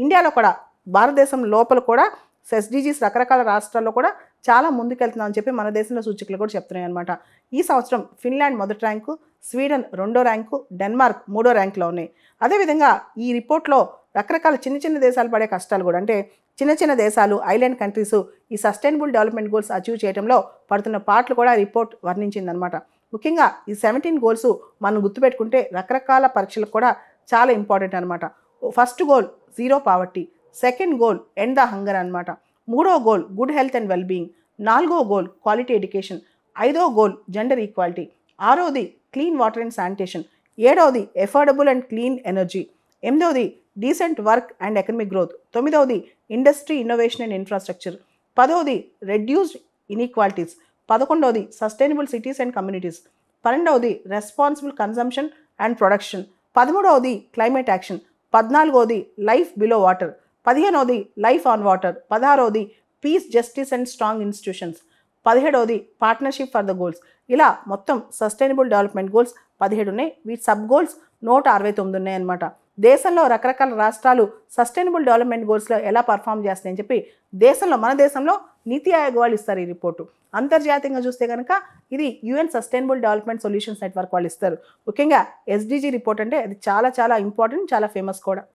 ఇండియాలో కూడా భారతదేశం లోపల కూడా ఎస్డీజీస్ రకరకాల రాష్ట్రాల్లో కూడా చాలా ముందుకెళ్తున్నామని చెప్పి మన దేశంలో సూచికలు కూడా చెప్తున్నాయి అనమాట. ఈ సంవత్సరం ఫిన్లాండ్ మొదటి ర్యాంకు, స్వీడన్ రెండో ర్యాంకు, డెన్మార్క్ మూడో ర్యాంకులో ఉన్నాయి. అదేవిధంగా ఈ రిపోర్ట్లో రకరకాల చిన్న చిన్న దేశాలు పడే కష్టాలు కూడా, అంటే చిన్న చిన్న దేశాలు, ఐలాండ్ కంట్రీస్ ఈ సస్టైనబుల్ డెవలప్మెంట్ గోల్స్ అచీవ్ చేయడంలో పడుతున్న పాటలు కూడా రిపోర్ట్ వర్ణించిందనమాట. ముఖ్యంగా ఈ 17 గోల్స్ మనం గుర్తుపెట్టుకుంటే రకరకాల పరీక్షలకు కూడా చాలా ఇంపార్టెంట్ అనమాట. First goal zero poverty, second goal end the hunger అనమాట, మూడో goal good health and wellbeing, నాలుగో గోల్ క్వాలిటీ ఎడ్యుకేషన్, ఐదో గోల్ జెండర్ ఈక్వాలిటీ, ఆరోది క్లీన్ వాటర్ అండ్ శానిటేషన్, ఏడవది ఎఫోర్డబుల్ అండ్ క్లీన్ ఎనర్జీ, ఎనిమిదవది decent work and economic growth, తొమ్మిదవది industry innovation and infrastructure, పదవది reduced inequalities, 11వది సస్టైనబుల్ సిటీస్ అండ్ కమ్యూనిటీస్, 12వది responsible consumption and production, 13వది climate action, 14వది life below water, 15వది life on water, 16వది peace justice and strong institutions, 17వది partnership for the goals. ఇలా మొత్తం sustainable development goals 17 ఉన్నాయి. వీటి సబ్ గోల్స్ 169 ఉన్నాయి అనమాట. దేశంలో రకరకాల రాష్ట్రాలు సస్టైనబుల్ డెవలప్మెంట్ గోల్స్లో ఎలా పర్ఫామ్ చేస్తాయని చెప్పి మన దేశంలో నీతి ఆయోగ్ వాళ్ళు ఇస్తారు ఈ రిపోర్టు. అంతర్జాతీయంగా చూస్తే కనుక ఇది UN sustainable development solutions network వాళ్ళు ఇస్తారు. ముఖ్యంగా ఎస్డీజీ రిపోర్ట్ అంటే అది చాలా చాలా ఇంపార్టెంట్, చాలా ఫేమస్ కూడా.